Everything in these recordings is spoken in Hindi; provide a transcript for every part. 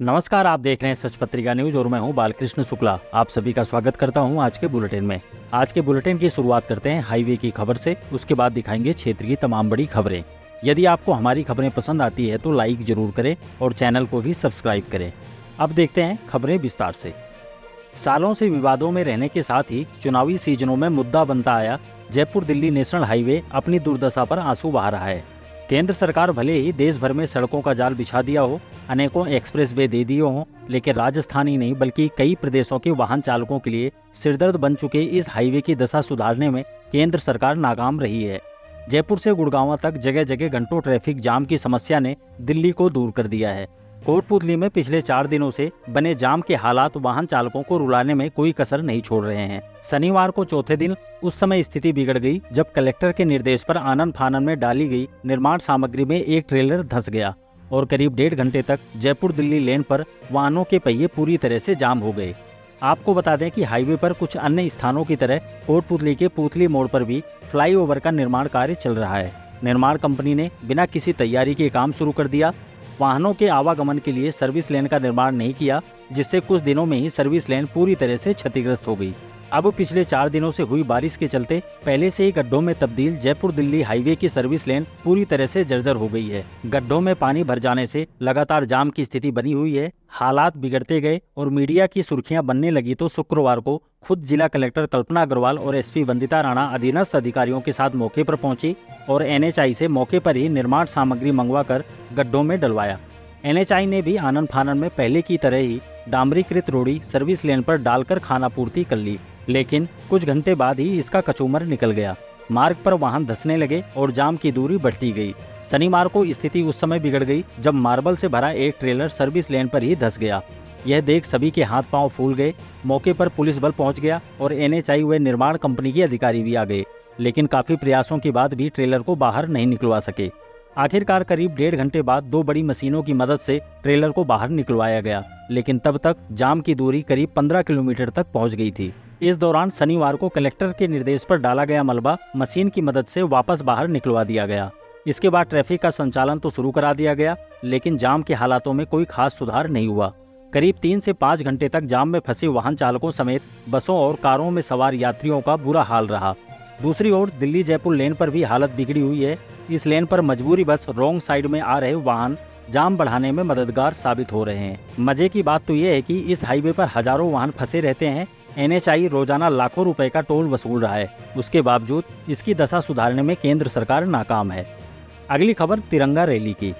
नमस्कार, आप देख रहे हैं सच पत्रिका न्यूज और मैं हूं बालकृष्ण शुक्ला। आप सभी का स्वागत करता हूं आज के बुलेटिन में। आज के बुलेटिन की शुरुआत करते हैं हाईवे की खबर से। उसके बाद दिखाएंगे क्षेत्र की तमाम बड़ी खबरें। यदि आपको हमारी खबरें पसंद आती है तो लाइक जरूर करें और चैनल को भी सब्सक्राइब करें। अब देखते हैं खबरें विस्तार से। सालों से विवादों में रहने के साथ ही चुनावी सीजनों में मुद्दा बनता आया जयपुर दिल्ली नेशनल हाईवे अपनी दुर्दशा पर आंसू बहा रहा है। केंद्र सरकार भले ही देश भर में सड़कों का जाल बिछा दिया हो, अनेकों एक्सप्रेसवे दे दिए हों, लेकिन राजस्थान ही नहीं बल्कि कई प्रदेशों के वाहन चालकों के लिए सिरदर्द बन चुके इस हाईवे की दशा सुधारने में केंद्र सरकार नाकाम रही है। जयपुर से गुड़गांव तक जगह जगह घंटों ट्रैफिक जाम की समस्या ने दिल्ली को दूर कर दिया है। कोटपुतली में पिछले 4 दिनों से बने जाम के हालात वाहन चालकों को रुलाने में कोई कसर नहीं छोड़ रहे हैं। शनिवार को चौथे दिन उस समय स्थिति बिगड़ गई जब कलेक्टर के निर्देश पर आनन फानन में डाली गई निर्माण सामग्री में एक ट्रेलर धंस गया और करीब 1.5 घंटे तक जयपुर दिल्ली लेन पर वाहनों के पहिए पूरी तरह से जाम हो गए। आपको बता दें कि हाईवे पर कुछ अन्य स्थानों की तरह कोटपुतली के पुतली मोड़ पर भी फ्लाईओवर का निर्माण कार्य चल रहा है। निर्माण कंपनी ने बिना किसी तैयारी के काम शुरू कर दिया। वाहनों के आवागमन के लिए सर्विस लेन का निर्माण नहीं किया, जिससे कुछ दिनों में ही सर्विस लेन पूरी तरह से क्षतिग्रस्त हो गई। अब पिछले 4 दिनों से हुई बारिश के चलते पहले से ही गड्ढों में तब्दील जयपुर दिल्ली हाईवे की सर्विस लेन पूरी तरह से जर्जर हो गई है। गड्ढों में पानी भर जाने से लगातार जाम की स्थिति बनी हुई है। हालात बिगड़ते गए और मीडिया की सुर्खियां बनने लगी तो शुक्रवार को खुद जिला कलेक्टर कल्पना अग्रवाल और एसपी वंदिता राणा अधीनस्थ अधिकारियों के साथ मौके पर पहुंची और एनएचआई से मौके पर ही निर्माण सामग्री मंगवाकर गड्ढों में डलवाया। एनएचआई ने भी आनन फानन में पहले की तरह ही डामरीकृत रोड़ी सर्विस लेन पर डालकर खानापूर्ति कर ली, लेकिन कुछ घंटे बाद ही इसका कचूमर निकल गया। मार्ग पर वाहन धंसने लगे और जाम की दूरी बढ़ती गई। शनिवार को स्थिति उस समय बिगड़ गई जब मार्बल से भरा एक ट्रेलर सर्विस लेन पर ही धंस गया। यह देख सभी के हाथ पांव फूल गए। मौके पर पुलिस बल पहुंच गया और एनएचआई व निर्माण कंपनी के अधिकारी भी आ गए, लेकिन काफी प्रयासों के बाद भी ट्रेलर को बाहर नहीं निकलवा सके। आखिरकार करीब 1.5 घंटे बाद 2 बड़ी मशीनों की मदद से ट्रेलर को बाहर निकलवाया गया, लेकिन तब तक जाम की दूरी करीब 15 किलोमीटर तक पहुंच गई थी। इस दौरान शनिवार को कलेक्टर के निर्देश पर डाला गया मलबा मशीन की मदद से वापस बाहर निकलवा दिया गया। इसके बाद ट्रैफिक का संचालन तो शुरू करा दिया गया, लेकिन जाम के हालातों में कोई खास सुधार नहीं हुआ। करीब 3 से 5 घंटे तक जाम में फंसे वाहन चालकों समेत बसों और कारों में सवार यात्रियों का बुरा हाल रहा। दूसरी ओर दिल्ली जयपुर लेन पर भी हालत बिगड़ी हुई है। इस लेन पर मजबूरी बस रॉन्ग साइड में आ रहे वाहन जाम बढ़ाने में मददगार साबित हो रहे हैं। मजे की बात तो यह है कि इस हाईवे पर हजारों वाहन फंसे रहते हैं। एनएचआई रोजाना लाखों रुपए का टोल वसूल रहा है, उसके बावजूद इसकी दशा सुधारने में केंद्र सरकार नाकाम है। अगली खबर तिरंगा रैली की।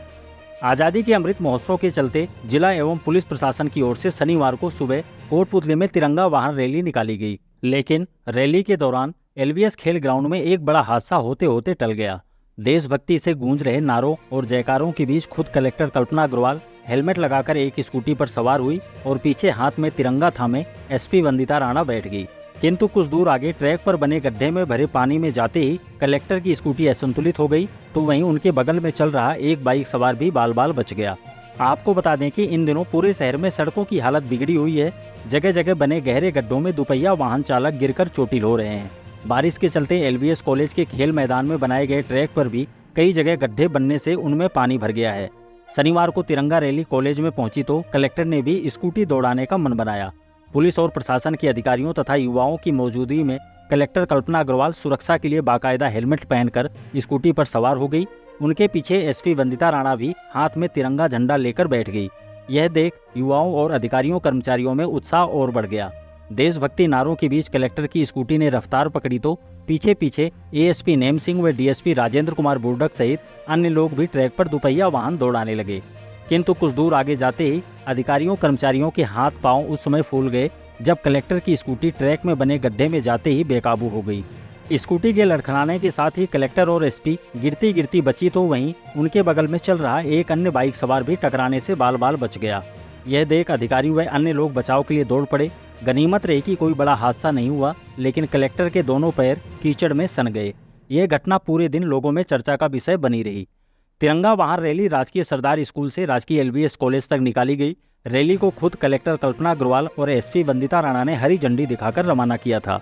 आजादी के अमृत महोत्सव के चलते जिला एवं पुलिस प्रशासन की ओर से शनिवार को सुबह कोटपुतली में तिरंगा वाहन रैली निकाली गई, लेकिन रैली के दौरान एलवीएस खेल ग्राउंड में एक बड़ा हादसा होते होते टल गया। देशभक्ति से गूंज रहे नारों और जयकारों के बीच खुद कलेक्टर कल्पना अग्रवाल हेलमेट लगाकर एक स्कूटी पर सवार हुई और पीछे हाथ में तिरंगा थामे एसपी वंदिता राणा बैठ गई। किंतु कुछ दूर आगे ट्रैक पर बने गड्ढे में भरे पानी में जाते ही कलेक्टर की स्कूटी असंतुलित हो गई, तो वहीं उनके बगल में चल रहा एक बाइक सवार भी बाल बाल बच गया। आपको बता दें कि इन दिनों पूरे शहर में सड़कों की हालत बिगड़ी हुई है। जगह जगह बने गहरे गड्ढों में दुपहिया वाहन चालक गिरकर चोटिल हो रहे हैं। बारिश के चलते एलवीएस कॉलेज के खेल मैदान में बनाए गए ट्रैक पर भी कई जगह गड्ढे बनने से उनमें पानी भर गया है। शनिवार को तिरंगा रैली कॉलेज में पहुंची तो कलेक्टर ने भी स्कूटी दौड़ाने का मन बनाया। पुलिस और प्रशासन के अधिकारियों तथा युवाओं की मौजूदगी में कलेक्टर कल्पना अग्रवाल सुरक्षा के लिए बाकायदा हेलमेट पहनकर स्कूटी पर सवार हो गई। उनके पीछे एसपी वंदिता राणा भी हाथ में तिरंगा झंडा लेकर बैठ गई। यह देख युवाओं और अधिकारियों कर्मचारियों में उत्साह और बढ़ गया। देशभक्ति नारों के बीच कलेक्टर की स्कूटी ने रफ्तार पकड़ी तो पीछे पीछे एएसपी नेम सिंह व डीएसपी राजेंद्र कुमार बुर्डक सहित अन्य लोग भी ट्रैक पर दुपहिया वाहन दौड़ाने लगे। किंतु कुछ दूर आगे जाते ही अधिकारियों कर्मचारियों के हाथ पांव उस समय फूल गए जब कलेक्टर की स्कूटी ट्रैक में बने गड्ढे में जाते ही बेकाबू हो गई। स्कूटी के लड़खड़ाने के साथ ही कलेक्टर और एसपी गिरती गिरती बची तो वहीं उनके बगल में चल रहा एक अन्य बाइक सवार भी टकराने से बाल बाल बच गया। यह देख अधिकारी व अन्य लोग बचाव के लिए दौड़ पड़े। गनीमत रही कि कोई बड़ा हादसा नहीं हुआ, लेकिन कलेक्टर के दोनों पैर कीचड़ में सन गए। यह घटना पूरे दिन लोगों में चर्चा का विषय बनी रही। तिरंगा वाहन रैली राजकीय सरदार स्कूल से राजकीय एलवीएस कॉलेज तक निकाली गई। रैली को खुद कलेक्टर कल्पना अग्रवाल और एसपी वंदिता राणा ने हरी झंडी दिखाकर रवाना किया था।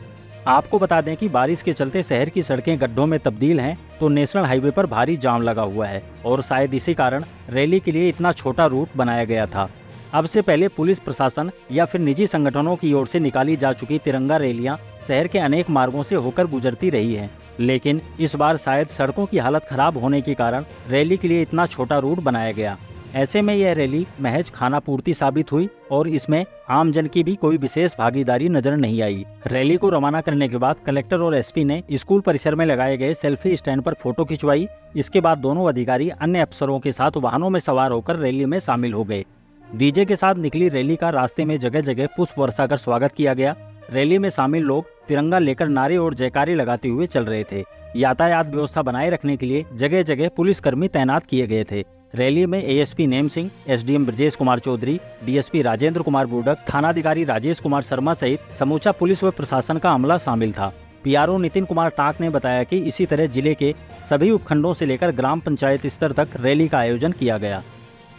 आपको बता दें कि बारिश के चलते शहर की सड़कें गड्ढों में तब्दील हैं, तो नेशनल हाईवे पर भारी जाम लगा हुआ है और शायद इसी कारण रैली के लिए इतना छोटा रूट बनाया गया था। अब से पहले पुलिस प्रशासन या फिर निजी संगठनों की ओर से निकाली जा चुकी तिरंगा रैलियां शहर के अनेक मार्गों से होकर गुजरती रही हैं, लेकिन इस बार शायद सड़कों की हालत खराब होने के कारण रैली के लिए इतना छोटा रूट बनाया गया। ऐसे में यह रैली महज खानापूर्ति साबित हुई और इसमें आम जन की भी कोई विशेष भागीदारी नजर नहीं आई। रैली को रवाना करने के बाद कलेक्टर और एसपी ने स्कूल परिसर में लगाए गए सेल्फी स्टैंड पर फोटो खिंचवाई। इसके बाद दोनों अधिकारी अन्य अफसरों के साथ वाहनों में सवार होकर रैली में शामिल हो गए। डीजे के साथ निकली रैली का रास्ते में जगह जगह पुष्प वर्षा कर स्वागत किया गया। रैली में शामिल लोग तिरंगा लेकर नारे और जयकारे लगाते हुए चल रहे थे। यातायात व्यवस्था बनाए रखने के लिए जगह जगह पुलिसकर्मी तैनात किए गए थे। रैली में ASP Nem Singh, SDM Brajesh Kumar Chaudhary, DSP Rajendra Kumar Burdak, थानाधिकारी राजेश कुमार शर्मा सहित समूचा पुलिस व प्रशासन का अमला शामिल था। पीआरओ नितिन कुमार टाक ने बताया कि इसी तरह जिले के सभी उपखंडों से लेकर ग्राम पंचायत स्तर तक रैली का आयोजन किया गया।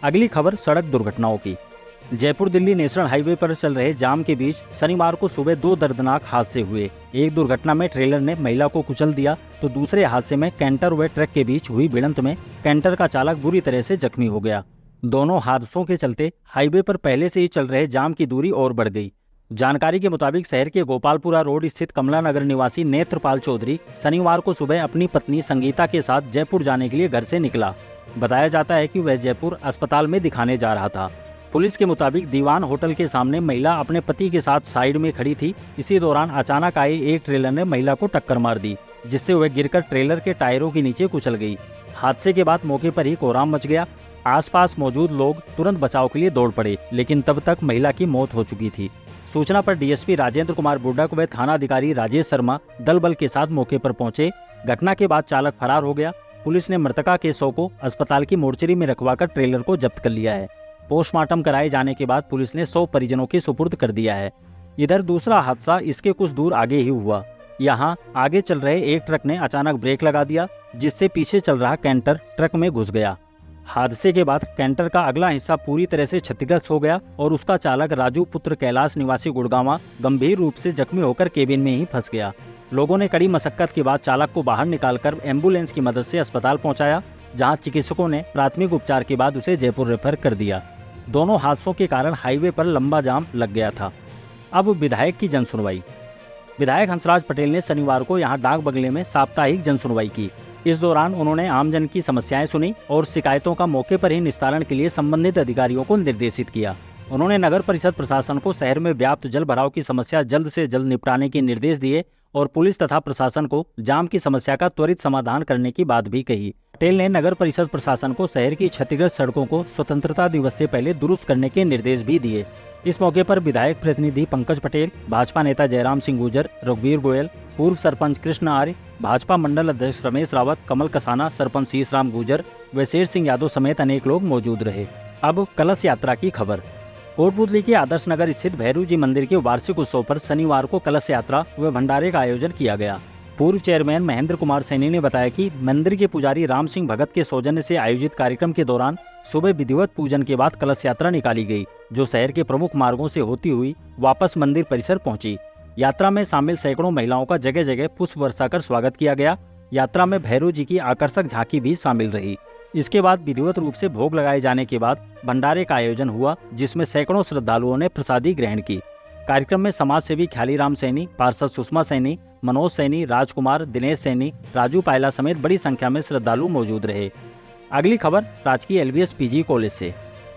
अगली खबर सड़क दुर्घटनाओं की। जयपुर दिल्ली नेशनल हाईवे पर चल रहे जाम के बीच शनिवार को सुबह 2 दर्दनाक हादसे हुए। एक दुर्घटना में ट्रेलर ने महिला को कुचल दिया तो दूसरे हादसे में कैंटर व ट्रक के बीच हुई भिड़ंत में कैंटर का चालक बुरी तरह से जख्मी हो गया। दोनों हादसों के चलते हाईवे पर पहले से ही चल रहे जाम की दूरी और बढ़ गई। जानकारी के मुताबिक शहर के गोपालपुरा रोड स्थित कमला नगर निवासी नेत्रपाल चौधरी शनिवार को सुबह अपनी पत्नी संगीता के साथ जयपुर जाने के लिए घर से निकला। बताया जाता है कि वह जयपुर अस्पताल में दिखाने जा रहा था। पुलिस के मुताबिक दीवान होटल के सामने महिला अपने पति के साथ साइड में खड़ी थी। इसी दौरान अचानक आए एक ट्रेलर ने महिला को टक्कर मार दी, जिससे वह गिरकर ट्रेलर के टायरों के नीचे कुचल गई। हादसे के बाद मौके पर ही कोहराम मच गया। आसपास मौजूद लोग तुरंत बचाव के लिए दौड़ पड़े, लेकिन तब तक महिला की मौत हो चुकी थी। सूचना पर डीएसपी राजेंद्र कुमार बुर्डक व थानाधिकारी राजेश शर्मा दल बल के साथ मौके पर पहुंचे। घटना के बाद चालक फरार हो गया। पुलिस ने मृतका के शव को अस्पताल की मोर्चरी में रखवाकर ट्रेलर को जब्त कर लिया है। पोस्टमार्टम कराए जाने के बाद पुलिस ने 100 परिजनों के सुपुर्द कर दिया है। इधर दूसरा हादसा इसके कुछ दूर आगे ही हुआ। यहाँ आगे चल रहे एक ट्रक ने अचानक ब्रेक लगा दिया, जिससे पीछे चल रहा कैंटर ट्रक में घुस गया। हादसे के बाद कैंटर का अगला हिस्सा पूरी तरह से क्षतिग्रस्त हो गया और उसका चालक राजू पुत्र कैलाश निवासी गुड़गांवा गंभीर रूप से जख्मी होकर केबिन में ही फंस गया। लोगों ने कड़ी मशक्कत के बाद चालक को बाहर निकालकर एम्बुलेंस की मदद से अस्पताल पहुंचाया, जहां चिकित्सकों ने प्राथमिक उपचार के बाद उसे जयपुर रेफर कर दिया। दोनों हादसों के कारण हाईवे पर लंबा जाम लग गया था। अब विधायक की जनसुनवाई। विधायक हंसराज पटेल ने शनिवार को यहां डाक बंगले में साप्ताहिक जनसुनवाई की। इस दौरान उन्होंने आमजन की समस्याएं सुनी और शिकायतों का मौके पर ही निस्तारण के लिए संबंधित अधिकारियों को निर्देशित किया। उन्होंने नगर परिषद प्रशासन को शहर में व्याप्त जल भराव की समस्या जल्द से जल्द निपटाने के निर्देश दिए और पुलिस तथा प्रशासन को जाम की समस्या का त्वरित समाधान करने की बात भी कही। पटेल ने नगर परिषद प्रशासन को शहर की क्षतिग्रस्त सड़कों को स्वतंत्रता दिवस से पहले दुरुस्त करने के निर्देश भी दिए। इस मौके पर विधायक प्रतिनिधि पंकज पटेल, भाजपा नेता जयराम सिंह गुर्जर, रघुवीर गोयल, पूर्व सरपंच कृष्ण आर्य, भाजपा मंडल अध्यक्ष रमेश रावत, कमल कसाना, सरपंच शीशराम गुर्जर व शेर सिंह यादव समेत अनेक लोग मौजूद रहे। अब कलश यात्रा की खबर। कोटपुतली के आदर्श नगर स्थित भैरू जी मंदिर के वार्षिक उत्सव पर शनिवार को कलश यात्रा व भंडारे का आयोजन किया गया। पूर्व चेयरमैन महेंद्र कुमार सैनी ने बताया कि मंदिर के पुजारी राम सिंह भगत के सौजन्य से आयोजित कार्यक्रम के दौरान सुबह विधिवत पूजन के बाद कलश यात्रा निकाली गई, जो शहर के प्रमुख मार्गों से होती हुई वापस मंदिर परिसर पहुंची। यात्रा में शामिल सैकड़ों महिलाओं का जगह जगह पुष्प वर्षा कर स्वागत किया गया। यात्रा में भैरू जी की आकर्षक झांकी भी शामिल रही। इसके बाद विधिवत रूप से भोग लगाए जाने के बाद भंडारे का आयोजन हुआ, जिसमें सैकड़ों श्रद्धालुओं ने प्रसादी ग्रहण की। कार्यक्रम में समाज सेवी ख्यालीराम सैनी, पार्षद सुषमा सैनी, मनोज सैनी, राजकुमार, दिनेश सैनी, राजू पायला समेत बड़ी संख्या में श्रद्धालु मौजूद रहे। अगली खबर राजकीय एलवीएस पीजी कॉलेज से।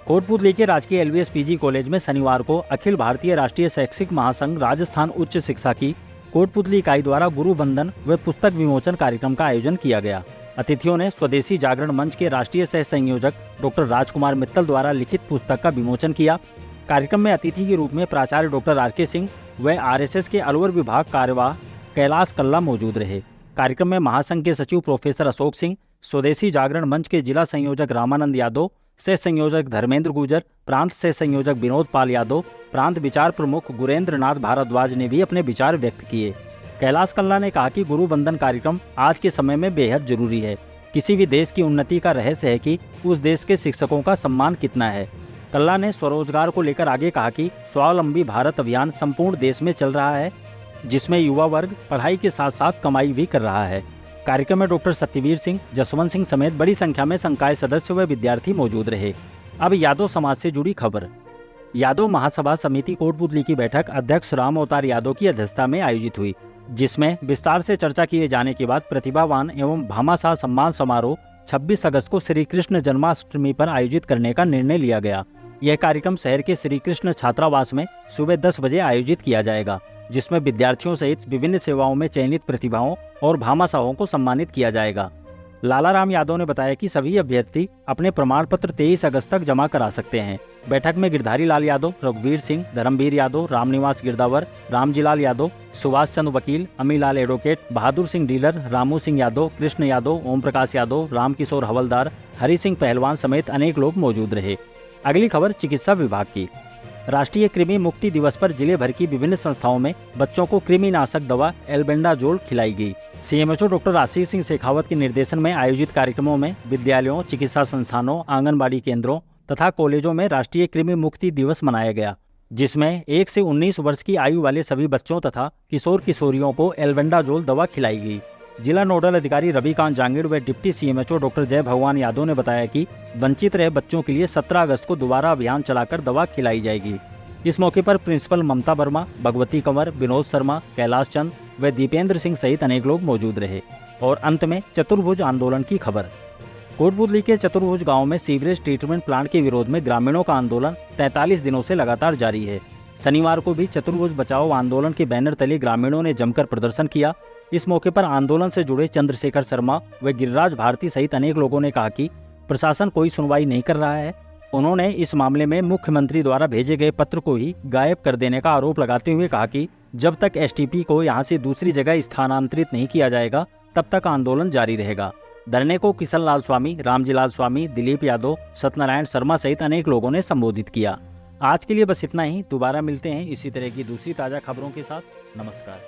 कोटपुतली के राजकीय एलवीएस पीजी कॉलेज में शनिवार को अखिल भारतीय राष्ट्रीय शैक्षिक महासंघ राजस्थान उच्च शिक्षा की कोटपुतली इकाई द्वारा गुरु वंदन व पुस्तक विमोचन कार्यक्रम का आयोजन किया गया। अतिथियों ने स्वदेशी जागरण मंच के राष्ट्रीय सह संयोजक डॉक्टर राजकुमार मित्तल द्वारा लिखित पुस्तक का विमोचन किया। कार्यक्रम में अतिथि के रूप में प्राचार्य डॉक्टर आरके सिंह व आरएसएस के अलवर विभाग कार्यवाह कैलाश कल्ला मौजूद रहे। कार्यक्रम में महासंघ के सचिव प्रोफेसर अशोक सिंह, स्वदेशी जागरण मंच के जिला संयोजक रामानंद यादव, सह संयोजक धर्मेंद्र गुर्जर, प्रांत सह संयोजक विनोद पाल यादव, प्रांत विचार प्रमुख गुरेंद्र नाथ भारद्वाज ने भी अपने विचार व्यक्त किए। कैलाश कल्ला ने कहा कि गुरु वंदन कार्यक्रम आज के समय में बेहद जरूरी है। किसी भी देश की उन्नति का रहस्य है कि उस देश के शिक्षकों का सम्मान कितना है। कल्ला ने स्वरोजगार को लेकर आगे कहा कि स्वावलंबी भारत अभियान संपूर्ण देश में चल रहा है, जिसमें युवा वर्ग पढ़ाई के साथ साथ कमाई भी कर रहा है। कार्यक्रम में डॉक्टर सत्यवीर सिंह, जसवंत सिंह समेत बड़ी संख्या में संकाय सदस्य व विद्यार्थी मौजूद रहे। अब यादव समाज से जुड़ी खबर। यादव महासभा समिति कोटपुतली की बैठक अध्यक्ष राम अवतार यादव की अध्यक्षता में आयोजित हुई, जिसमें विस्तार से चर्चा किए जाने के बाद प्रतिभावान एवं भामाशाह सम्मान समारोह 26 अगस्त को श्री कृष्ण जन्माष्टमी पर आयोजित करने का निर्णय लिया गया। यह कार्यक्रम शहर के श्री कृष्ण छात्रावास में सुबह 10 बजे आयोजित किया जाएगा, जिसमें विद्यार्थियों सहित विभिन्न सेवाओं में चयनित प्रतिभाओं और भामाशाहों को सम्मानित किया जाएगा। लालाराम यादव ने बताया कि सभी अभ्यर्थी अपने प्रमाण पत्र 23 अगस्त तक जमा करा सकते हैं। बैठक में गिरधारी लाल यादव, रघुवीर सिंह, धर्मवीर यादव, रामनिवास गिरदावर, रामजीलाल यादव, सुभाष चंद्र वकील, अमीलाल एडवोकेट, बहादुर सिंह डीलर, रामू सिंह यादव, कृष्ण यादव, ओम प्रकाश यादव, रामकिशोर हवलदार, हरि सिंह पहलवान समेत अनेक लोग मौजूद रहे। अगली खबर चिकित्सा विभाग की। राष्ट्रीय कृमि मुक्ति दिवस पर जिले भर की विभिन्न संस्थाओं में बच्चों को कृमिनाशक दवा एल्बेंडाजोल खिलाई गई। सीएमएचओ डॉक्टर आशीष सिंह शेखावत के निर्देशन में आयोजित कार्यक्रमों में विद्यालयों, चिकित्सा संस्थानों, आंगनबाड़ी केंद्रों तथा कॉलेजों में राष्ट्रीय कृमि मुक्ति दिवस मनाया गया, जिसमें 1 से 19 वर्ष की आयु वाले सभी बच्चों तथा किशोर किशोरियों को एल्बेंडाजोल दवा खिलाई गई। जिला नोडल अधिकारी रविकांत जांगिड़ व डिप्टी सीएमएचओ डॉक्टर जय भगवान यादव ने बताया कि वंचित रहे बच्चों के लिए 17 अगस्त को दोबारा अभियान चलाकर दवा खिलाई जाएगी। इस मौके पर प्रिंसिपल ममता वर्मा, भगवती कंवर, विनोद शर्मा, कैलाश चंद व दीपेंद्र सिंह सहित अनेक लोग मौजूद रहे। और अंत में चतुर्भुज आंदोलन की खबर। कोटपुतली के चतुर्भुज गांव में सीवरेज ट्रीटमेंट प्लांट के विरोध में ग्रामीणों का आंदोलन 43 दिनों से लगातार जारी है। शनिवार को भी चतुर्भुज बचाओ आंदोलन के बैनर तले ग्रामीणों ने जमकर प्रदर्शन किया। इस मौके पर आंदोलन से जुड़े चंद्रशेखर शर्मा व गिरिराज भारती सहित अनेक लोगों ने कहा कि प्रशासन कोई सुनवाई नहीं कर रहा है। उन्होंने इस मामले में मुख्यमंत्री द्वारा भेजे गए पत्र को ही गायब कर देने का आरोप लगाते हुए कहा कि जब तक एसटीपी को यहां से दूसरी जगह स्थानांतरित नहीं किया जाएगा तब तक आंदोलन जारी रहेगा। धरने को किशन लाल स्वामी, रामजीलाल स्वामी, दिलीप यादव, सत्यनारायण शर्मा सहित अनेक लोगों ने संबोधित किया। आज के लिए बस इतना ही। दोबारा मिलते हैं इसी तरह की दूसरी ताज़ा खबरों के साथ। नमस्कार।